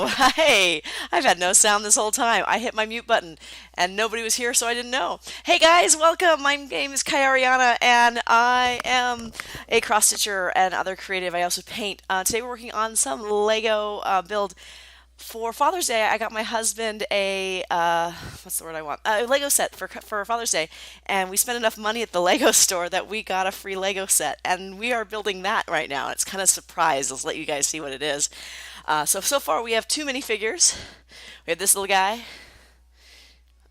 Oh, hey, I've had no sound this whole time. I hit my mute button and nobody was here, so I didn't know. Hey guys, welcome. My name is Kai Ariana and I am a cross stitcher and other creative. I also paint. Today we're working on some Lego build. For Father's Day, I got my husband a what's the word I want? A Lego set for Father's Day, and we spent enough money at the Lego store that we got a free Lego set, and we are building that right now. It's kind of a surprise. Let's let you guys see what it is. So far we have two minifigures. We have this little guy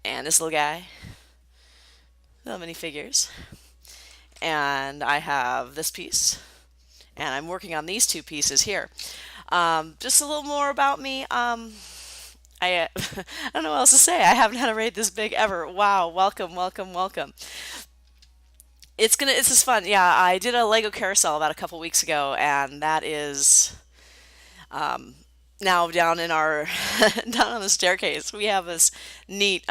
and this little guy, little minifigures, and I have this piece, and I'm working on these two pieces here. Just a little more about me. I don't know what else to say. I haven't had a raid this big ever. Wow, welcome, welcome, welcome. It's just fun. Yeah, I did a Lego carousel about a couple weeks ago, and that is now down in our down on the staircase. We have this neat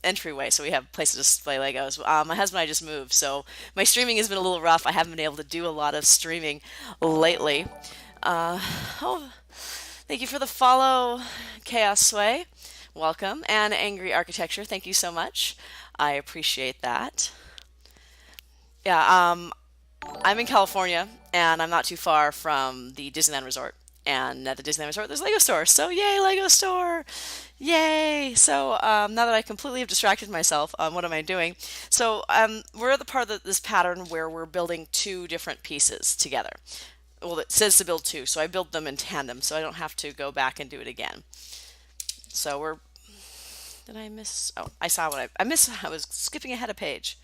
entryway, so we have places to display Legos. My husband and I just moved, so my streaming has been a little rough. I haven't been able to do a lot of streaming lately. Uh, oh, Thank you for the follow, Chaos Sway. Welcome. And Angry Architecture, thank you so much. I appreciate that. Yeah, I'm in California, and I'm not too far from the Disneyland Resort. And at the Disneyland Resort, there's a Lego store. So, yay, Lego store! Yay! So, now that I completely have distracted myself, what am I doing? So, we're at the part of this pattern where we're building two different pieces together. Well, it says to build two, so I build them in tandem, so I don't have to go back and do it again. So we're... Did I miss... Oh, I saw what I missed. I was skipping ahead a page.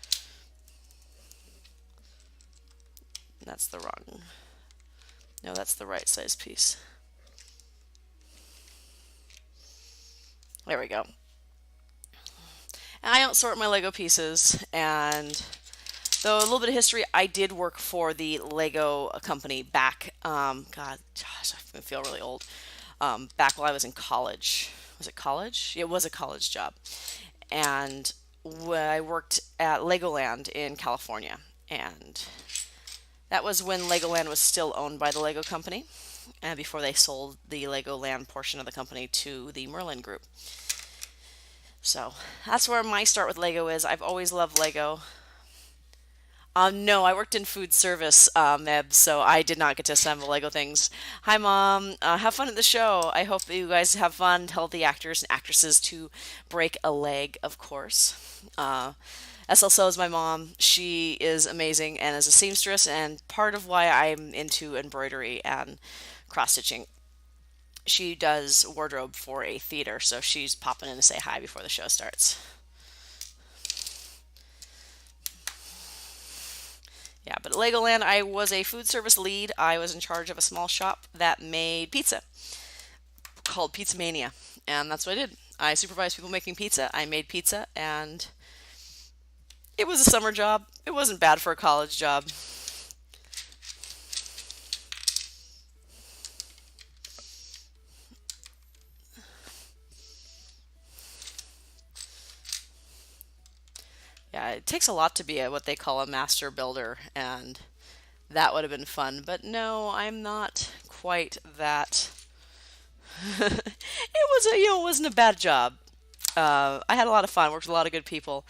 That's the wrong... No, that's the right size piece. There we go. And I don't sort my Lego pieces, and though a little bit of history, I did work for the Lego company back, God, gosh, I feel really old, back while I was in college. Was it college? It was a college job. And I worked at Legoland in California, and that was when Legoland was still owned by the Lego company, and before they sold the Legoland portion of the company to the Merlin Group. So that's where my start with Lego is. I've always loved Lego. No, I worked in food service, Meb, so I did not get to assemble Lego things. Hi, Mom. Have fun at the show. I hope that you guys have fun. Tell the actors and actresses to break a leg, of course. SLSO is my mom. She is amazing and is a seamstress, and part of why I'm into embroidery and cross stitching. She does wardrobe for a theater, so she's popping in to say hi before the show starts. Yeah, but at Legoland, I was a food service lead. I was in charge of a small shop that made pizza called Pizza Mania, and that's what I did. I supervised people making pizza. I made pizza, and it was a summer job. It wasn't bad for a college job. Yeah, it takes a lot to be what they call a master builder, and that would have been fun. But no, I'm not quite that. It wasn't a bad job. I had a lot of fun, worked with a lot of good people,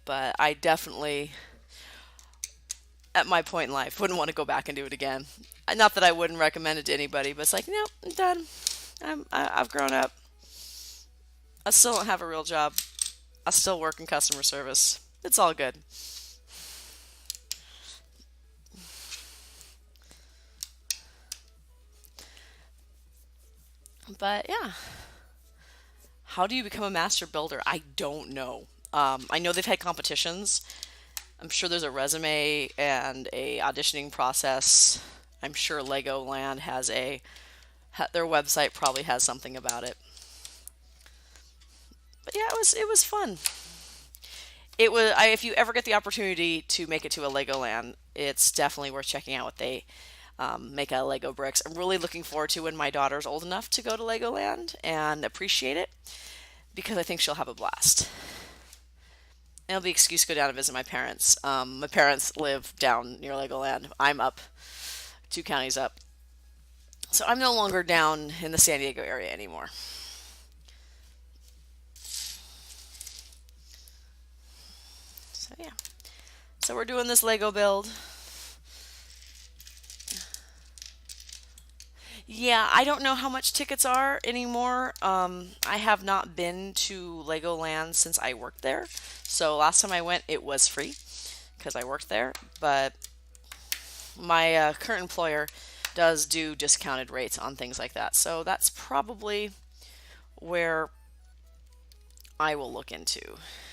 but I definitely, at my point in life, wouldn't want to go back and do it again. Not that I wouldn't recommend it to anybody, but it's like, no, I'm done. I've grown up. I still don't have a real job. I still work in customer service. It's all good. But yeah, how do you become a master builder? I don't know. I know they've had competitions. I'm sure there's a resume and a auditioning process. I'm sure Legoland has their website probably has something about it. But yeah, it was fun. If you ever get the opportunity to make it to a Legoland, it's definitely worth checking out what they make out of Lego bricks. I'm really looking forward to when my daughter's old enough to go to Legoland and appreciate it because I think she'll have a blast. And it'll be an excuse to go down and visit my parents. My parents live down near Legoland. I'm up 2 counties up. So I'm no longer down in the San Diego area anymore. So yeah. So we're doing this Lego build. Yeah, I don't know how much tickets are anymore. I have not been to Legoland since I worked there. So last time I went, it was free because I worked there. But my current employer does do discounted rates on things like that. So that's probably where I will look into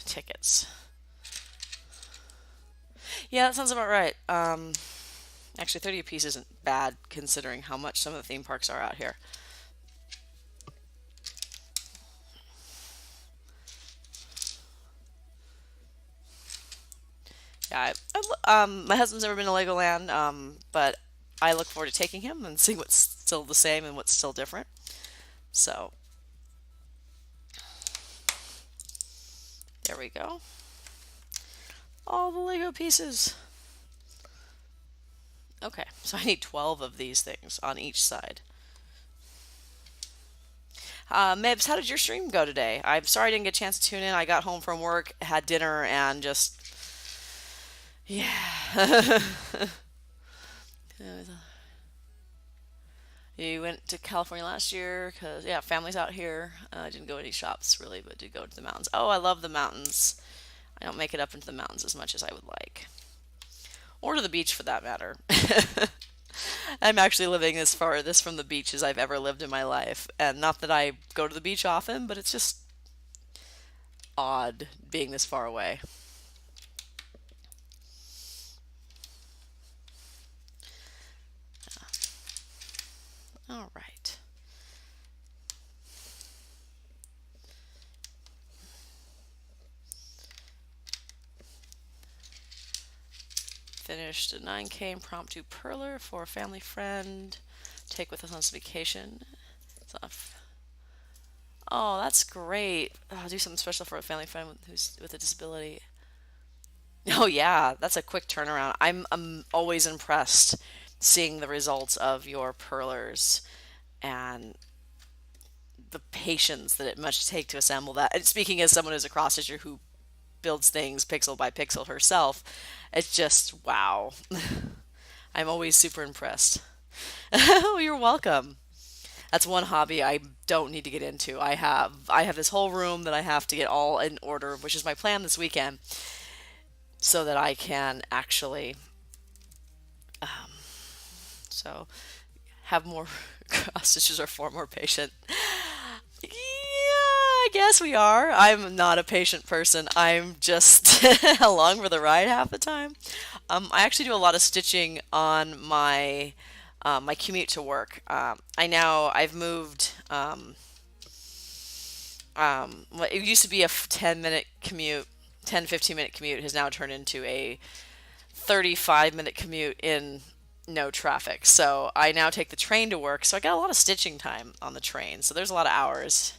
tickets. Yeah, that sounds about right. Actually, 30 a piece isn't bad considering how much some of the theme parks are out here. Yeah, my husband's never been to Legoland, but I look forward to taking him and seeing what's still the same and what's still different. So, there we go. All the Lego pieces. Okay, so I need 12 of these things on each side. Mibs, how did your stream go today? I'm sorry I didn't get a chance to tune in. I got home from work, had dinner, and just, yeah. You went to California last year because, yeah, family's out here. I didn't go to any shops really, but did go to the mountains. Oh, I love the mountains. I don't make it up into the mountains as much as I would like. Or to the beach for that matter. I'm actually living as farthest from the beach as I've ever lived in my life. And not that I go to the beach often, but it's just odd being this far away. All right. Finished a 9K impromptu perler for a family friend. Take with us on vacation. Oh, that's great. I'll do something special for a family friend who's with a disability. Oh yeah, that's a quick turnaround. I'm always impressed seeing the results of your perlers and the patience that it must take to assemble that. And speaking as someone who's a cross stitcher who builds things pixel by pixel herself, it's just wow. I'm always super impressed. Oh, you're welcome. That's one hobby I don't need to get into. I have this whole room that I have to get all in order, which is my plan this weekend, so that I can actually so have more cross stitches are far more patient. Yeah, I guess we are. I'm not a patient person. I'm just along for the ride half the time. I actually do a lot of stitching on my commute to work. I've moved. It used to be a 10-minute commute, 10-15 minute commute has now turned into a 35-minute commute in no traffic. So I now take the train to work. So I got a lot of stitching time on the train. So there's a lot of hours.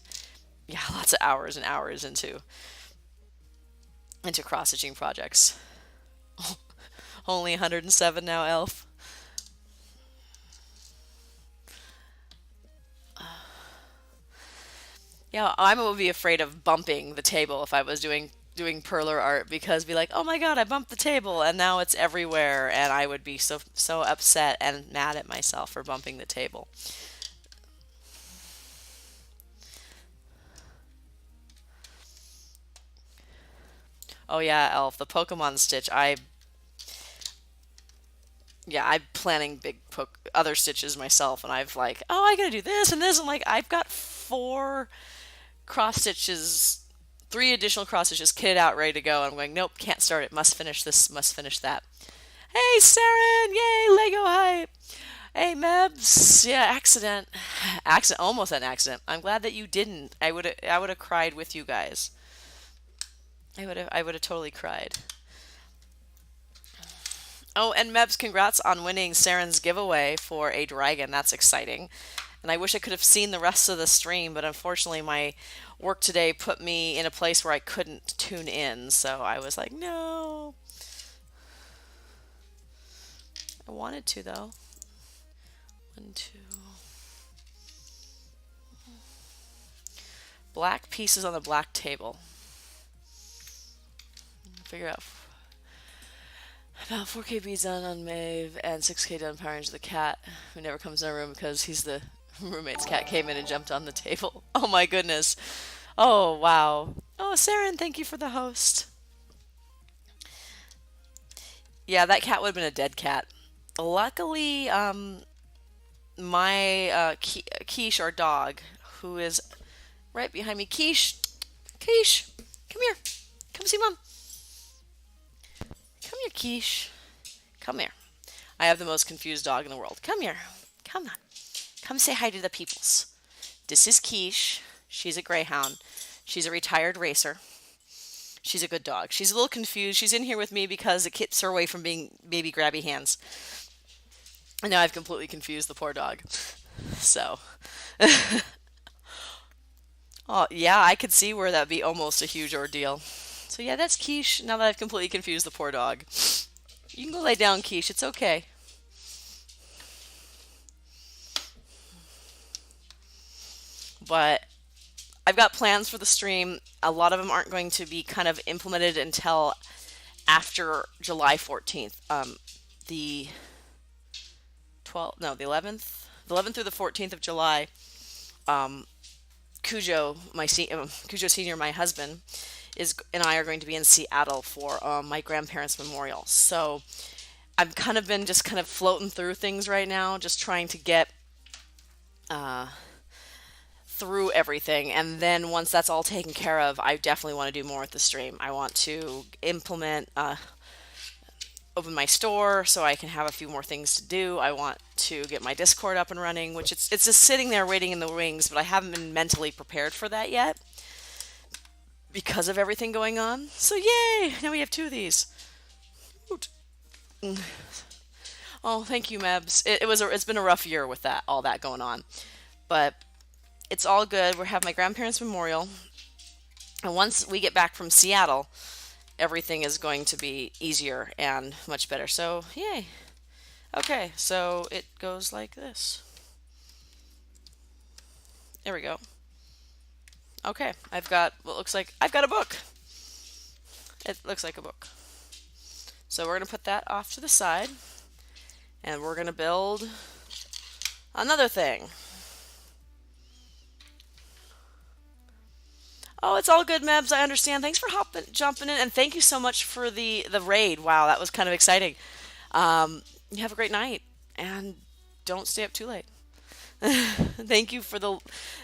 Yeah, lots of hours and hours into cross stitching projects. Only 107 now, Elf. Yeah, I would be afraid of bumping the table if I was doing perler art because be like, oh my god, I bumped the table and now it's everywhere, and I would be so upset and mad at myself for bumping the table. Oh yeah, Elf, the Pokemon Stitch. I'm planning other stitches myself, and I've like, oh, I gotta do this and this, and like I've got cross stitches, three additional cross stitches kitted out, ready to go. And I'm going, nope, can't start it. Must finish this. Must finish that. Hey, Saren! Yay, Lego hype! Hey, Mebs! Yeah, accident, almost an accident. I'm glad that you didn't. I would have cried with you guys. I would have totally cried. Oh, and Mebs, congrats on winning Saren's giveaway for a dragon. That's exciting. And I wish I could have seen the rest of the stream, but unfortunately my work today put me in a place where I couldn't tune in. So I was like, no. I wanted to though. 1, 2. Black pieces on the black table. Figure out about 4K beads done on Maeve and 6K done Power Ranger the cat, who never comes in our room because he's the roommate's cat, came in and jumped on the table. Oh my goodness. Oh wow. Oh, Saren, thank you for the host. Yeah, that cat would have been a dead cat. Luckily, my Quiche, our dog, who is right behind me. Quiche, Quiche, come here. Come see mom. Come here, Quiche. Come here. I have the most confused dog in the world. Come here. Come on. Come say hi to the peoples. This is Quiche. She's a greyhound. She's a retired racer. She's a good dog. She's a little confused. She's in here with me because it keeps her away from being baby grabby hands. And now I've completely confused the poor dog. So, oh yeah, I could see where that'd be almost a huge ordeal. So yeah, that's Quiche. Now that I've completely confused the poor dog. You can go lay down, Quiche. It's okay. But I've got plans for the stream. A lot of them aren't going to be kind of implemented until after July 14th. The 12th, no, the 11th, the 11th through the 14th of July. Cujo, Cujo Senior, my husband, and I are going to be in Seattle for my grandparents' memorial. So I've kind of been just kind of floating through things right now, just trying to get through everything. And then once that's all taken care of, I definitely want to do more with the stream. I want to implement, open my store so I can have a few more things to do. I want to get my Discord up and running, which it's just sitting there waiting in the wings, but I haven't been mentally prepared for that yet because of everything going on. So yay! Now we have two of these. Oh, thank you, Mebs. It's been a rough year with all that going on, but it's all good. We have my grandparents' memorial, and once we get back from Seattle, everything is going to be easier and much better. So, yay. Okay, so it goes like this. There we go. Okay, I've got what looks like I've got a book. It looks like a book. So we're going to put that off to the side, and we're going to build another thing. Oh, it's all good, Mebs. I understand. Thanks for jumping in, and thank you so much for the raid. Wow, that was kind of exciting. You have a great night, and don't stay up too late. Thank you for the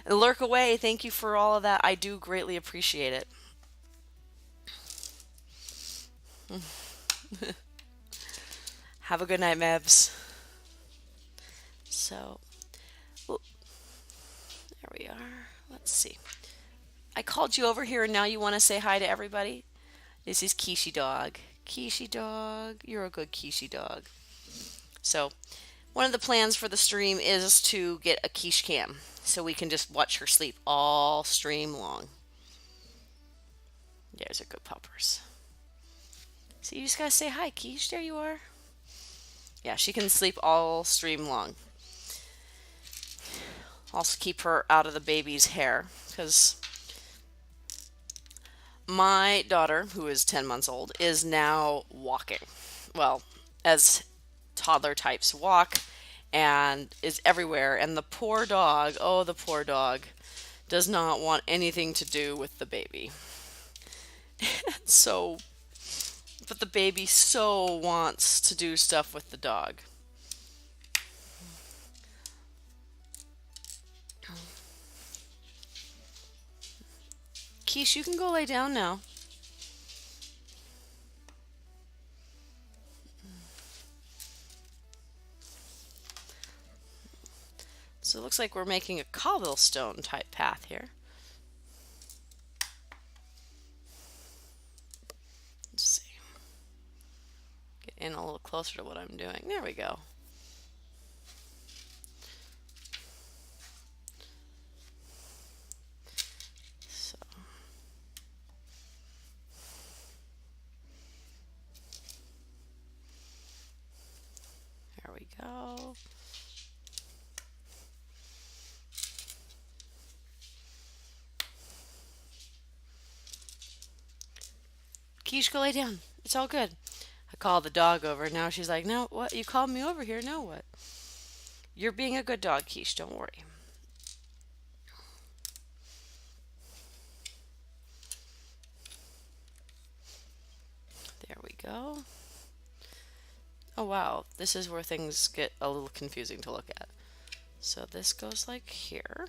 lurk away. Thank you for all of that. I do greatly appreciate it. Have a good night, Mebs. So, there we are. Let's see. I called you over here and now you want to say hi to everybody? This is Quiche Dog. Quiche Dog. You're a good Quiche Dog. So, one of the plans for the stream is to get a Quiche cam so we can just watch her sleep all stream long. There's her good puppers. So you just gotta say hi, Quiche. There you are. Yeah, she can sleep all stream long. Also keep her out of the baby's hair because my daughter, who is 10 months old, is now walking. Well, as toddler types walk, and is everywhere. And the poor dog, oh, the poor dog, does not want anything to do with the baby. So, but the baby so wants to do stuff with the dog. Quiche, you can go lay down now. So it looks like we're making a cobblestone type path here. Let's see. Get in a little closer to what I'm doing. There we go. So. There we go. Keish, go lay down. It's all good. I called the dog over. Now she's like, no, what? You called me over here. Now what? You're being a good dog, Keish. Don't worry. There we go. Oh, wow. This is where things get a little confusing to look at. So this goes like here.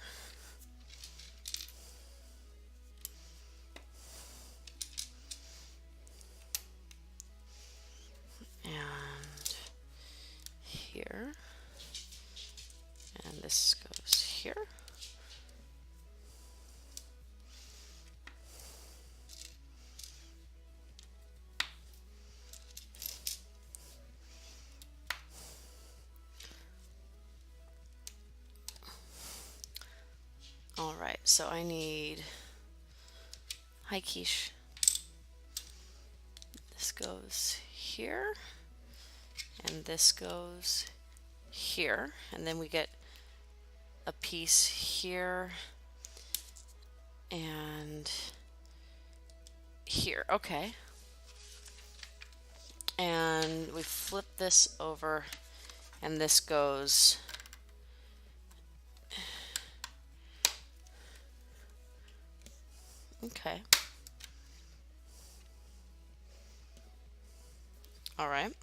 And here. And this goes here. All right, so I need, hi Keish. This goes here, and this goes here, and then we get a piece here and here. Okay. And we flip this over, and this goes okay. All right.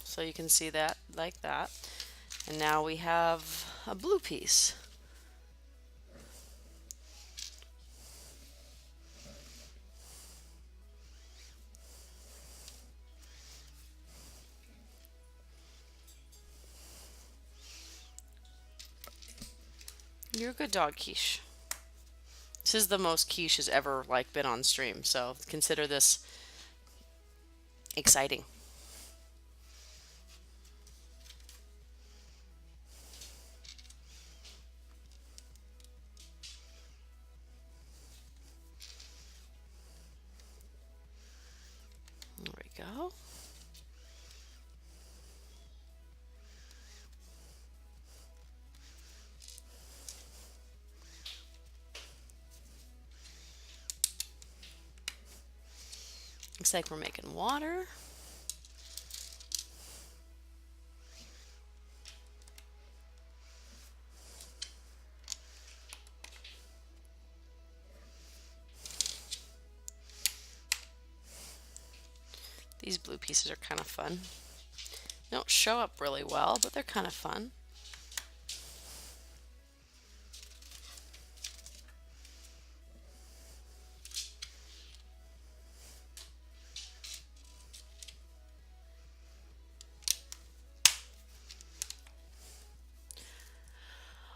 So you can see that like that. And now we have a blue piece. You're a good dog, Keish. This is the most Keish has ever been on stream, so consider this exciting. There we go. Looks like we're making water. These blue pieces are kind of fun. They don't show up really well, but they're kind of fun.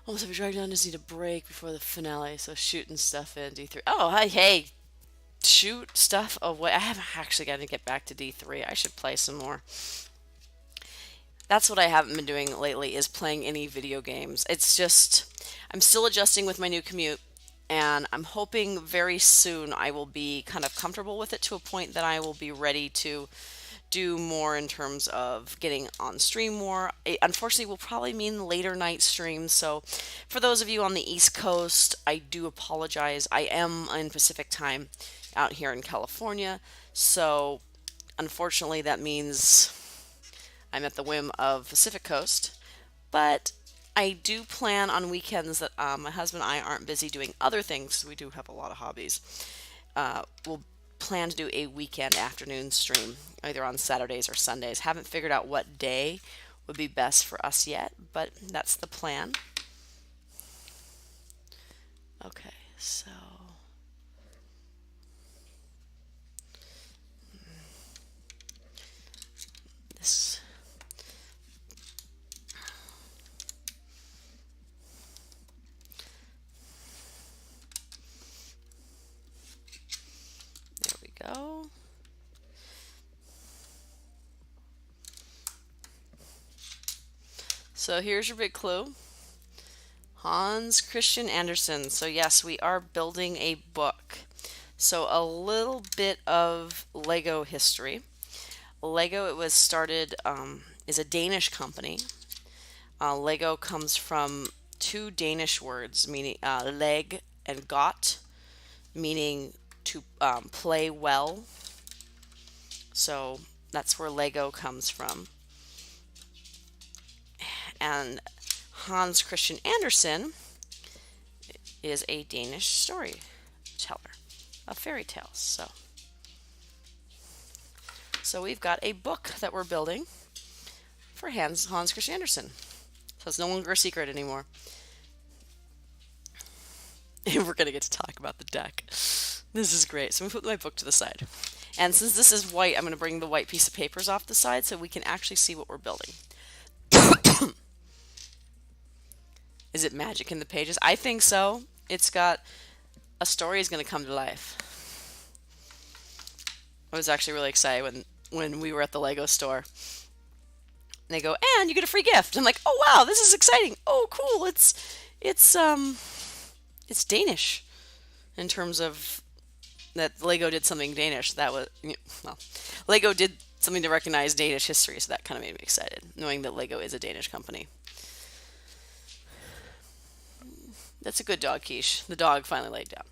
Almost every drag down just need a break before the finale, so shooting stuff in D3. Oh, hey, shoot stuff away. I haven't actually got to get back to D3. I should play some more. That's what I haven't been doing lately, is playing any video games. It's just, I'm still adjusting with my new commute, and I'm hoping very soon I will be kind of comfortable with it to a point that I will be ready to do more in terms of getting on stream more. It unfortunately will probably mean later night streams, so for those of you on the East Coast, I do apologize. I am in Pacific time out here in California, so unfortunately that means I'm at the whim of Pacific Coast, but I do plan on weekends that my husband and I aren't busy doing other things. We do have a lot of hobbies. We'll plan to do a weekend afternoon stream, either on Saturdays or Sundays. Haven't figured out what day would be best for us yet, but that's the plan. Okay, so this. There we go. So here's your big clue. Hans Christian Andersen. So yes, we are building a book. So a little bit of Lego history. Lego, it was started, is a Danish company. Lego comes from two Danish words, meaning leg and got, meaning to play well. So that's where Lego comes from. And Hans Christian Andersen is a Danish storyteller of fairy tales. So we've got a book that we're building for Hans Christian Andersen. So it's no longer a secret anymore. And we're going to get to talk about the deck. This is great. So I'm going to put my book to the side. And since this is white, I'm going to bring the white piece of papers off the side so we can actually see what we're building. Is it magic in the pages? I think so. It's got a story is going to come to life. I was actually really excited when we were at the Lego store. And they go, and you get a free gift. I'm like, oh wow, this is exciting. Oh cool, it's Danish in terms of that Lego did something Danish. That was, well, Lego did something to recognize Danish history, so that kind of made me excited, knowing that Lego is a Danish company. That's a good dog, Quiche. The dog finally laid down.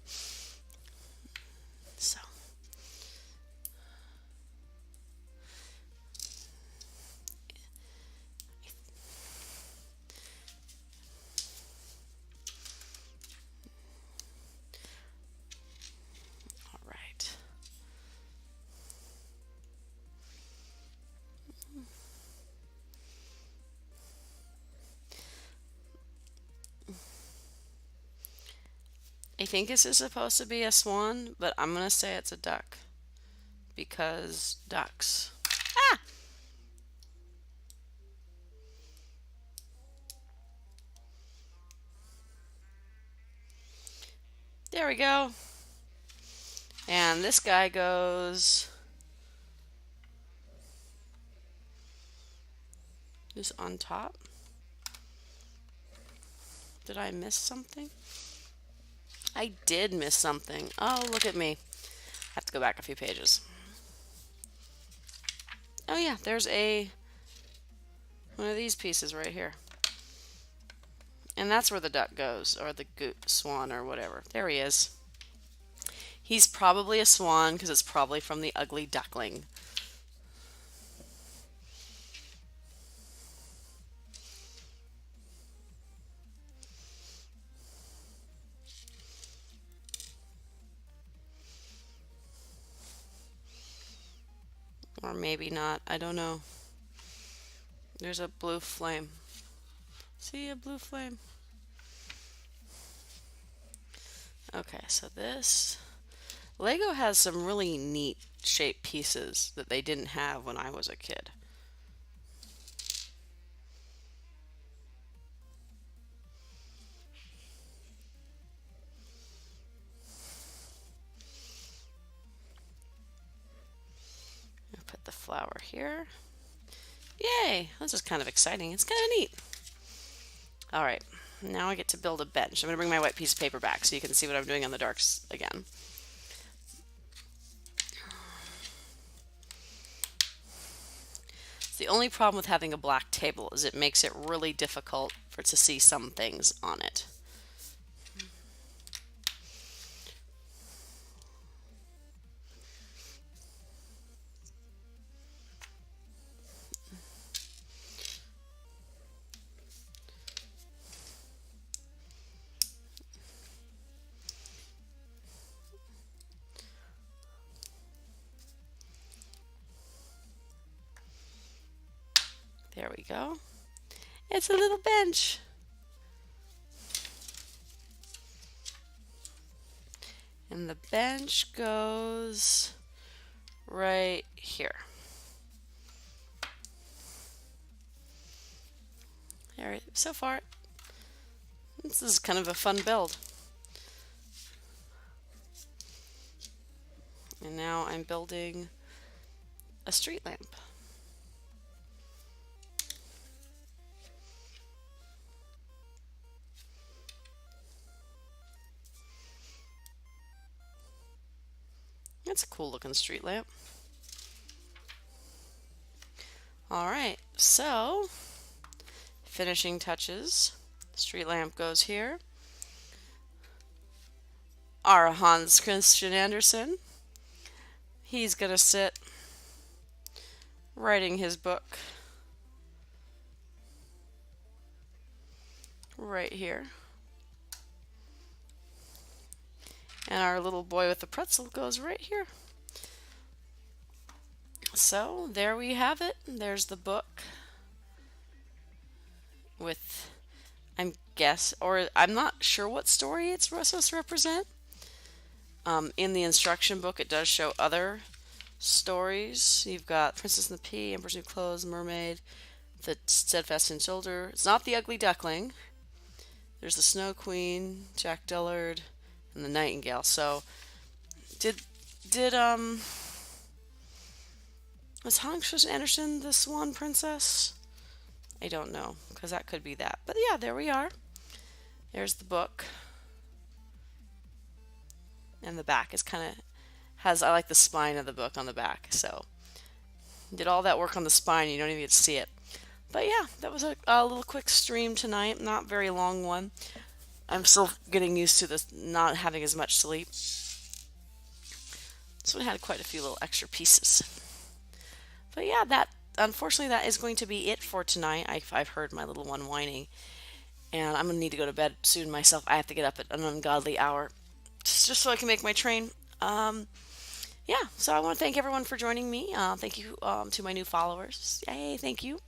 So. All right. I think this is supposed to be a swan, but I'm going to say it's a duck. Because ducks. Ah! There we go. And this guy goes just on top. Did I miss something? I did miss something. Oh, look at me. I have to go back a few pages. Oh yeah, there's one of these pieces right here. And that's where the duck goes, or the swan, or whatever. There he is. He's probably a swan because it's probably from the Ugly Duckling. Or maybe not. I don't know. There's a blue flame. See a blue flame? Okay, so this Lego has some really neat shaped pieces that they didn't have when I was a kid. I'll put the flower here. Yay! This is kind of exciting. It's kind of neat. All right, now I get to build a bench. I'm going to bring my white piece of paper back so you can see what I'm doing on the darks again. The only problem with having a black table is it makes it really difficult to see some things on it. There we go. It's a little bench. And the bench goes right here. All right, so far, this is kind of a fun build. And now I'm building a street lamp. That's a cool looking street lamp. All right, so finishing touches. Street lamp goes here. our Hans Christian Andersen. He's gonna sit writing his book right here. And our little boy with the pretzel goes right here. So there we have it. There's the book with, I'm not sure what story it's supposed to represent. In the instruction book, it does show other stories. You've got Princess and the Pea, Emperor's New Clothes, Mermaid, The Steadfast Tin Soldier. It's not the Ugly Duckling. There's the Snow Queen, Jack Dillard, and the Nightingale. So, did was Hans Christian Andersen the Swan Princess? I don't know, because that could be that. But yeah, there we are. There's the book. And the back is kind of I like the spine of the book on the back. So, did all that work on the spine, you don't even get to see it. But yeah, that was a little quick stream tonight. Not very long one. I'm still getting used to this not having as much sleep. This one had quite a few little extra pieces. But yeah, that unfortunately that is going to be it for tonight. I've heard my little one whining, and I'm gonna need to go to bed soon myself. I have to get up at an ungodly hour, just so I can make my train. Yeah, so I want to thank everyone for joining me. Thank you to my new followers. Yay, thank you.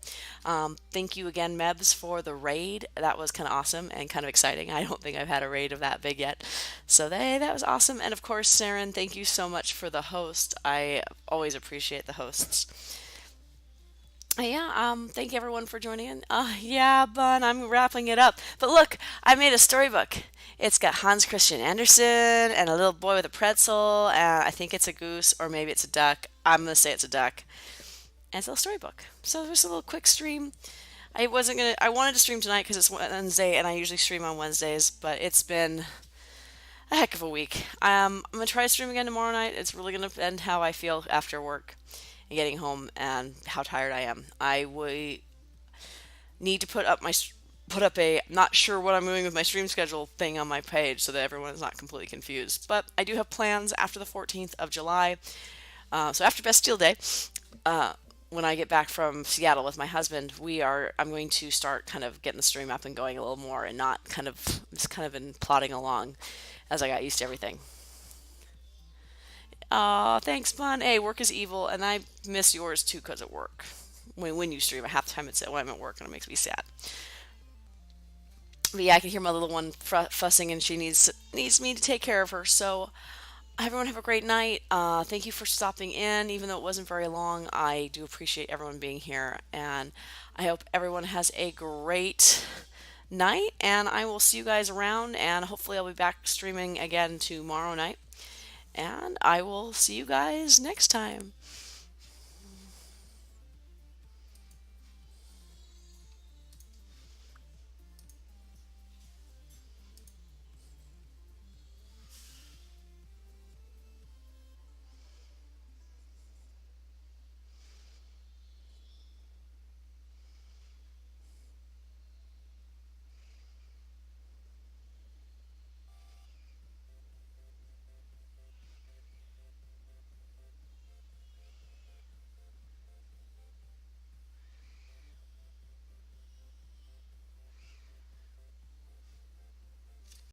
Thank you again, Mebs, for the raid. That was kind of awesome and kind of exciting. I don't think I've had a raid of that big yet. So that was awesome. And of course, Saren, thank you so much for the host. I always appreciate the hosts. Yeah, thank everyone for joining in. Yeah, Bun, I'm wrapping it up. But look, I made a storybook. It's got Hans Christian Andersen and a little boy with a pretzel, and I think it's a goose or maybe it's a duck. I'm gonna say it's a duck. And it's a little storybook. So just a little quick stream. I wanted to stream tonight because it's Wednesday and I usually stream on Wednesdays, but it's been a heck of a week. I'm gonna try to stream again tomorrow night. It's really gonna depend how I feel after work and getting home and how tired I am. I will need to put up a not sure what I'm doing with my stream schedule thing on my page so that everyone is not completely confused. But I do have plans after the 14th of July. So after Bastille Day, when I get back from Seattle with my husband, I'm going to start kind of getting the stream up and going a little more and not just kind of been plodding along as I got used to everything. Aw, thanks, Bun. Hey, work is evil, and I miss yours too because of work. When you stream, half the time it's when I'm at work, and it makes me sad. But yeah, I can hear my little one fussing, and she needs me to take care of her. So everyone have a great night. Thank you for stopping in, even though it wasn't very long. I do appreciate everyone being here, and I hope everyone has a great night. And I will see you guys around, and hopefully I'll be back streaming again tomorrow night. And I will see you guys next time.